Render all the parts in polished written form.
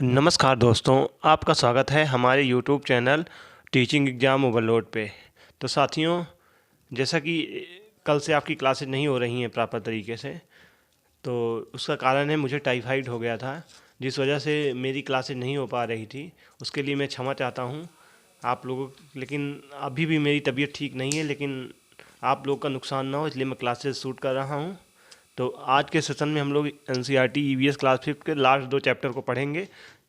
नमस्कार दोस्तों, आपका स्वागत है हमारे YouTube channel teaching exam overload पे। तो साथियों, जैसा कि कल से आपकी क्लासेस नहीं हो रही हैं प्रॉपर तरीके से, तो उसका कारण है मुझे टाइफाइड हो गया था, जिस वजह से मेरी क्लासेस नहीं हो पा रही थी। उसके लिए मैं क्षमा चाहता हूँ आप लोगों, लेकिन अभी भी मेरी तबीयत ठीक नहीं है, लेकिन आप लोग का नुकसान ना हो इसलिए मैं क्लासेस शूट कर रहा हूँ। तो आज के सेशन में हम लोग एनसीईआरटी ईवीएस क्लास 5 के लास्ट 2 चैप्टर को पढ़ेंगे,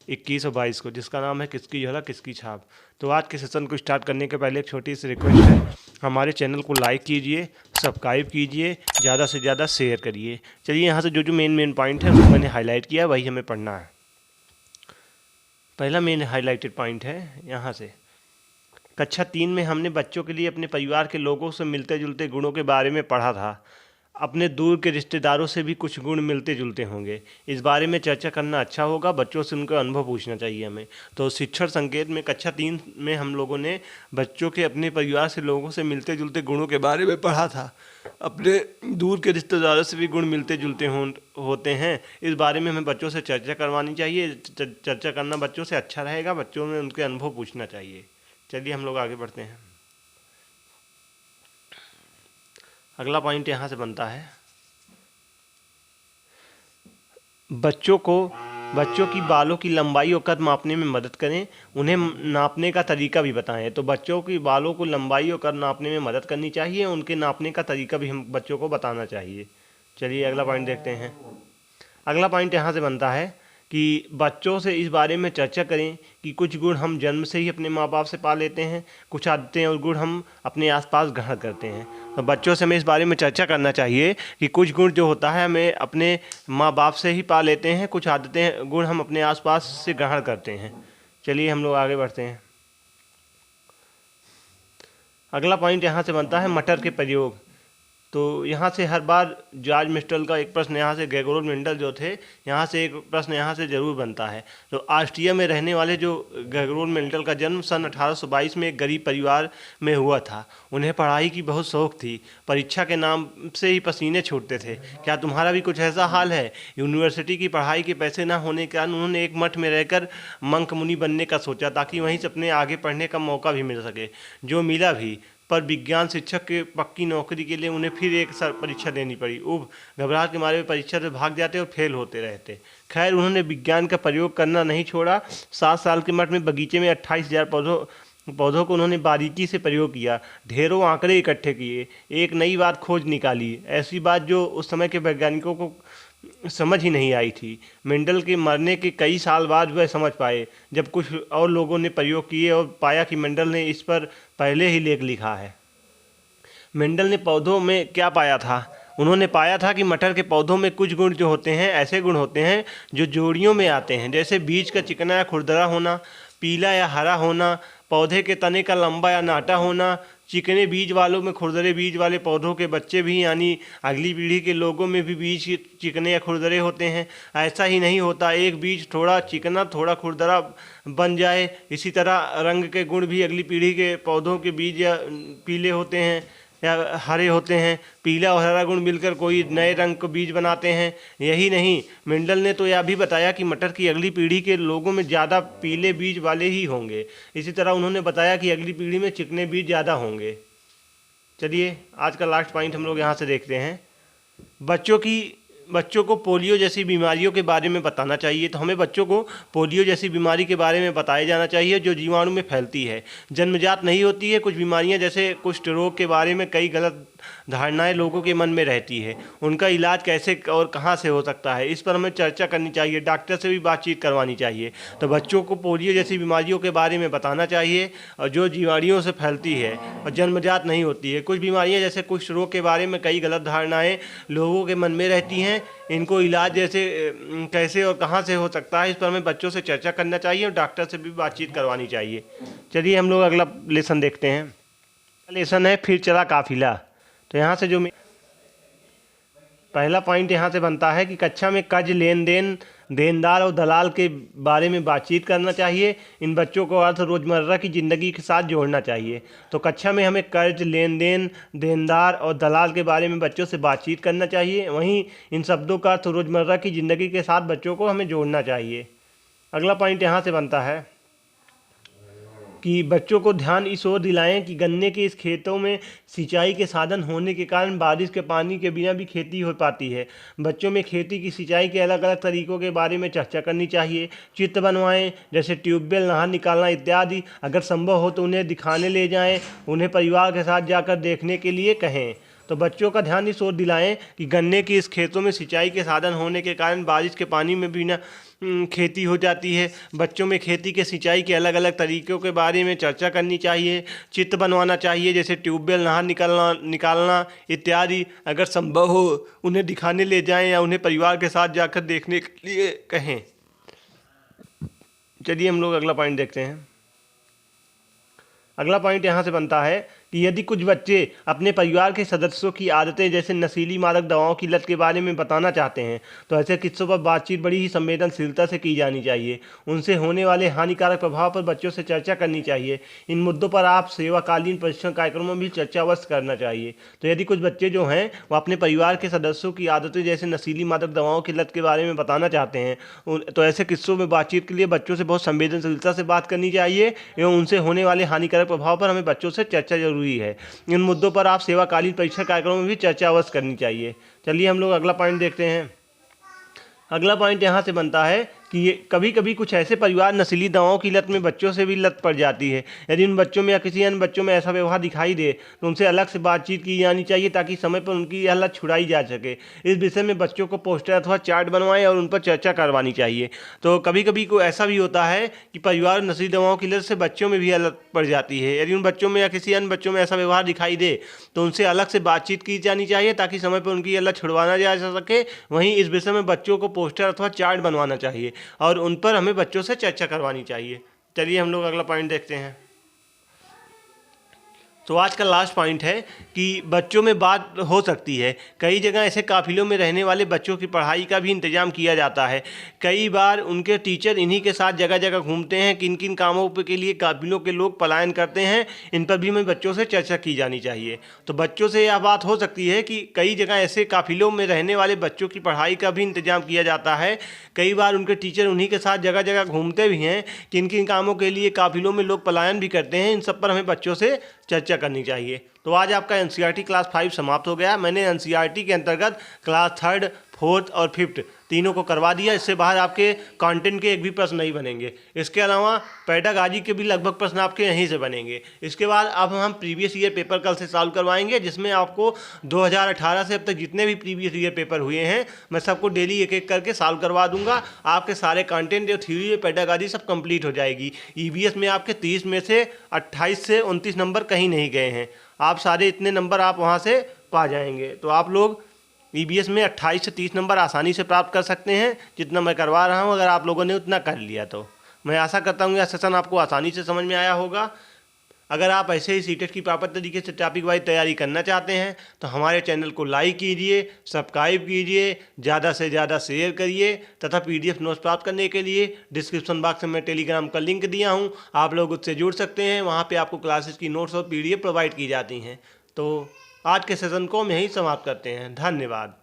21 और 22 को, जिसका नाम है किसकी झलक किसकी छाप। तो आज के सेशन को स्टार्ट करने के पहले एक छोटी सी रिक्वेस्ट है, हमारे चैनल को लाइक कीजिए, सब्सक्राइब कीजिए, ज़्यादा से ज़्यादा शेयर करिए। चलिए यहाँ से जो जो मेन पॉइंट है उसको मैंने हाईलाइट किया, वही हमें पढ़ना है। पहला मेन हाईलाइटेड पॉइंट है यहाँ से, कक्षा 3 में हमने बच्चों के लिए अपने परिवार के लोगों से मिलते जुलते गुणों के बारे में पढ़ा था। अपने दूर के रिश्तेदारों से भी कुछ गुण मिलते जुलते होंगे, इस बारे में चर्चा करना अच्छा होगा। बच्चों से उनका अनुभव पूछना चाहिए हमें। तो शिक्षण संकेत में कक्षा 3 में हम लोगों ने बच्चों के अपने परिवार से लोगों से मिलते जुलते गुणों के बारे में पढ़ा था। अपने दूर के रिश्तेदारों से भी गुण मिलते जुलते होते हैं, इस बारे में हमें बच्चों से चर्चा करवानी चाहिए। चर्चा करना बच्चों से अच्छा रहेगा, बच्चों में उनके अनुभव पूछना चाहिए। चलिए हम लोग आगे बढ़ते हैं। अगला पॉइंट यहाँ से बनता है, बच्चों की बालों की लंबाई और कद मापने में मदद करें, उन्हें नापने का तरीका भी बताएं। तो बच्चों की बालों को लंबाई और कद नापने में मदद करनी चाहिए, उनके नापने का तरीका भी हम बच्चों को बताना चाहिए। चलिए अगला पॉइंट देखते हैं। अगला पॉइंट यहाँ से बनता है कि बच्चों से इस बारे में चर्चा करें कि कुछ गुण हम जन्म से ही अपने माँ बाप से पा लेते हैं, कुछ आदतें और गुण हम अपने आसपास ग्रहण करते हैं। तो बच्चों से हमें इस बारे में चर्चा करना चाहिए कि कुछ गुण जो होता है हमें अपने माँ बाप से ही पा लेते हैं, कुछ आदतें गुण हम अपने आसपास से ग्रहण करते हैं। चलिए हम लोग आगे बढ़ते हैं। अगला पॉइंट यहाँ से बनता है मटर के प्रयोग। तो यहाँ से हर बार जॉर्ज मिस्टल का एक प्रश्न, यहाँ से ग्रेगोर मेंडल जो थे, यहाँ से एक प्रश्न यहाँ से ज़रूर बनता है। तो ऑस्ट्रिया में रहने वाले जो ग्रेगोर मेंडल का जन्म सन 1822 में एक गरीब परिवार में हुआ था। उन्हें पढ़ाई की बहुत शौक थी, परीक्षा के नाम से ही पसीने छूटते थे। क्या तुम्हारा भी कुछ ऐसा हाल है? यूनिवर्सिटी की पढ़ाई के पैसे ना होने के कारण उन्होंने एक मठ में रहकर मंक मुनि बनने का सोचा, ताकि वहीं से अपने आगे पढ़ने का मौका भी मिल सके, जो मिला भी। पर विज्ञान शिक्षक के पक्की नौकरी के लिए उन्हें फिर एक परीक्षा देनी पड़ी। घबराहट के मारे वे परीक्षा से भाग जाते और फेल होते रहते। खैर, उन्होंने विज्ञान का प्रयोग करना नहीं छोड़ा। 7 साल के मठ में बगीचे में 28,000 पौधों को उन्होंने बारीकी से प्रयोग किया, ढेरों आंकड़े इकट्ठे किए, एक नई बात खोज निकाली, ऐसी बात जो उस समय के वैज्ञानिकों को समझ ही नहीं आई थी। मेंडल के मरने के कई साल बाद वह समझ पाए, जब कुछ और लोगों ने प्रयोग किए और पाया कि मेंडल ने इस पर पहले ही लेख लिखा है। मेंडल ने पौधों में क्या पाया था? उन्होंने पाया था कि मटर के पौधों में कुछ गुण जो होते हैं, ऐसे गुण होते हैं जो जोड़ियों में आते हैं, जैसे बीज का चिकना या खुरदरा होना, पीला या हरा होना, पौधे के तने का लंबा या नाटा होना। चिकने बीज वालों में खुरदरे बीज वाले पौधों के बच्चे भी, यानी अगली पीढ़ी के लोगों में भी बीज चिकने या खुरदरे होते हैं। ऐसा ही नहीं होता एक बीज थोड़ा चिकना थोड़ा खुरदरा बन जाए। इसी तरह रंग के गुण भी अगली पीढ़ी के पौधों के बीज या पीले होते हैं या हरे होते हैं। पीला और हरा गुण मिलकर कोई नए रंग को बीज बनाते हैं। यही नहीं, मेंडल ने तो यह भी बताया कि मटर की अगली पीढ़ी के लोगों में ज़्यादा पीले बीज वाले ही होंगे। इसी तरह उन्होंने बताया कि अगली पीढ़ी में चिकने बीज ज़्यादा होंगे। चलिए आज का लास्ट पॉइंट हम लोग यहाँ से देखते हैं। बच्चों को पोलियो जैसी बीमारियों के बारे में बताना चाहिए। तो हमें बच्चों को पोलियो जैसी बीमारी के बारे में बताया जाना चाहिए, जो जीवाणु में फैलती है, जन्मजात नहीं होती है। कुछ बीमारियां जैसे कुष्ठ रोग के बारे में कई गलत धारणाएं लोगों के मन में रहती है। उनका इलाज कैसे और कहां से हो सकता है, इस पर हमें चर्चा करनी चाहिए, डॉक्टर से भी बातचीत करवानी चाहिए। तो बच्चों को पोलियो जैसी बीमारियों के बारे में बताना चाहिए, और जो जीवाणुओं से फैलती है और जन्मजात नहीं होती है। कुछ बीमारियां जैसे कुष्ठ रोग के बारे में कई गलत धारणाएं लोगों के मन में रहती हैं। इनको इलाज जैसे कैसे और कहाँ से हो सकता है, इस पर हमें बच्चों से चर्चा करना चाहिए और डॉक्टर से भी बातचीत करवानी चाहिए। चलिए हम लोग अगला लेसन देखते हैं। लेसन है फिर चला काफिला। तो यहाँ से जो पहला पॉइंट यहाँ से बनता है कि कक्षा में कर्ज लेन देन, देनदार और दलाल के बारे में बातचीत करना चाहिए। इन बच्चों को अर्थ रोज़मर्रा की ज़िंदगी के साथ जोड़ना चाहिए। तो कक्षा में हमें कर्ज, लेन देन, देनदार और दलाल के बारे में बच्चों से बातचीत करना चाहिए। वहीं इन शब्दों का अर्थ रोज़मर्रा की ज़िंदगी के साथ बच्चों को हमें जोड़ना चाहिए। अगला पॉइंट यहाँ से बनता है कि बच्चों को ध्यान इस ओर दिलाएं कि गन्ने के इस खेतों में सिंचाई के साधन होने के कारण बारिश के पानी के बिना भी खेती हो पाती है। बच्चों में खेती की सिंचाई के अलग अलग तरीकों के बारे में चर्चा करनी चाहिए। चित्र बनवाएं, जैसे ट्यूबवेल, नहर निकालना इत्यादि। अगर संभव हो तो उन्हें दिखाने ले जाएं, उन्हें परिवार के साथ जाकर देखने के लिए कहें। तो बच्चों का ध्यान इस ओर दिलाएं कि गन्ने की इस खेतों में सिंचाई के साधन होने के कारण बारिश के पानी में बिना खेती हो जाती है। बच्चों में खेती के सिंचाई के अलग अलग तरीक़ों के बारे में चर्चा करनी चाहिए। चित्र बनवाना चाहिए, जैसे ट्यूबवेल, नहर निकालना इत्यादि। अगर संभव हो उन्हें दिखाने ले जाएं या उन्हें परिवार के साथ जाकर देखने के लिए कहें। चलिए हम लोग अगला पॉइंट देखते हैं। अगला पॉइंट यहाँ से बनता है कि यदि कुछ बच्चे अपने परिवार के सदस्यों की आदतें जैसे नशीली मादक दवाओं की लत के बारे में बताना चाहते हैं तो ऐसे किस्सों पर बातचीत बड़ी ही संवेदनशीलता से की जानी चाहिए। उनसे होने वाले हानिकारक प्रभाव पर बच्चों से चर्चा करनी चाहिए। इन मुद्दों पर आप सेवाकालीन प्रशिक्षण कार्यक्रमों में भी चर्चा अवश्य करना चाहिए। तो यदि कुछ बच्चे जो हैं वो अपने परिवार के सदस्यों की आदतें जैसे नशीली मादक दवाओं की लत के बारे में बताना चाहते हैं तो ऐसे किस्सों में बातचीत के लिए बच्चों से बहुत संवेदनशीलता से बात करनी चाहिए एवं उनसे होने वाले हानिकारक प्रभाव पर हमें बच्चों से चर्चा जरूरी है। इन मुद्दों पर आप सेवाकालीन परीक्षा कार्यक्रमों में भी चर्चा अवश्य करनी चाहिए। चलिए हम लोग अगला पॉइंट देखते हैं। अगला पॉइंट यहाँ से बनता है कि ये कभी कभी कुछ ऐसे परिवार नशीली दवाओं की लत में बच्चों से भी लत पड़ जाती है। यदि उन बच्चों में या किसी अन्य बच्चों में ऐसा व्यवहार दिखाई दे तो उनसे अलग से बातचीत की जानी चाहिए ताकि समय पर उनकी यह लत छुड़ाई जा सके। इस विषय में बच्चों को पोस्टर अथवा चार्ट बनवाएं और उन पर चर्चा करवानी चाहिए। तो कभी कभी को ऐसा भी होता है कि परिवार नशीली दवाओं की लत से बच्चों में भी लत पड़ जाती है। यदि उन बच्चों में या किसी अन्य बच्चों में ऐसा व्यवहार दिखाई दे तो उनसे अलग से बातचीत की जानी चाहिए ताकि समय पर उनकी यह लत छुड़वाना जा सके। वहीं इस विषय में बच्चों को पोस्टर अथवा चार्ट बनवाना चाहिए और उन पर हमें बच्चों से चर्चा करवानी चाहिए। चलिए हम लोग अगला पॉइंट देखते हैं। तो आज का लास्ट पॉइंट है कि बच्चों में बात हो सकती है। कई जगह ऐसे काफिलों में रहने वाले बच्चों की पढ़ाई का भी इंतजाम किया जाता है। कई बार उनके टीचर इन्हीं के साथ जगह जगह घूमते हैं। किन किन कामों के लिए काफिलों के लोग पलायन करते हैं, इन पर भी हमें बच्चों से चर्चा की जानी चाहिए। तो बच्चों से यह बात हो सकती है कि कई जगह ऐसे काफिलों में रहने वाले बच्चों की पढ़ाई का भी इंतजाम किया जाता है। कई बार उनके टीचर उन्हीं के साथ जगह जगह घूमते भी हैं। किन किन कामों के लिए काफिलों में लोग पलायन भी करते हैं, इन सब पर हमें बच्चों से चर्चा करनी चाहिए। तो आज आपका एनसीईआरटी क्लास 5 समाप्त हो गया। मैंने एनसीईआरटी के अंतर्गत क्लास 3, 4 और 5 तीनों को करवा दिया। इससे बाहर आपके कंटेंट के एक भी प्रश्न नहीं बनेंगे। इसके अलावा पेडागॉजी के भी लगभग प्रश्न आपके यहीं से बनेंगे। इसके बाद अब हम प्रीवियस ईयर पेपर कल से सॉल्व करवाएंगे, जिसमें आपको 2018 से अब तक जितने भी प्रीवियस ईयर पेपर हुए हैं मैं सबको डेली एक एक करके सॉल्व करवा दूंगा। आपके सारे कंटेंट और थ्योरी और पेडागॉजी सब कंप्लीट हो जाएगी। ईवीएस में आपके 30 में से 28 से 29 नंबर कहीं नहीं गए हैं। आप सारे इतने नंबर आप वहाँ से पा जाएंगे। तो आप लोग ईवीएस में 28 से 30 नंबर आसानी से प्राप्त कर सकते हैं, जितना मैं करवा रहा हूं। अगर आप लोगों ने उतना कर लिया तो मैं आशा करता हूं यह सेशन आपको आसानी से समझ में आया होगा। अगर आप ऐसे ही सीटेट की प्रॉपर तरीके से टॉपिक वाइज तैयारी करना चाहते हैं तो हमारे चैनल को लाइक कीजिए, सब्सक्राइब कीजिए, ज़्यादा से ज़्यादा शेयर करिए तथा पीडीएफ नोट्स प्राप्त करने के लिए डिस्क्रिप्शन बॉक्स में मैं टेलीग्राम का लिंक दिया हूँ, आप लोग उससे जुड़ सकते हैं। वहाँ पर आपको क्लासेस की नोट्स और पीडीएफ प्रोवाइड की जाती हैं। तो आज के सेशन को हम यहीं समाप्त करते हैं। धन्यवाद।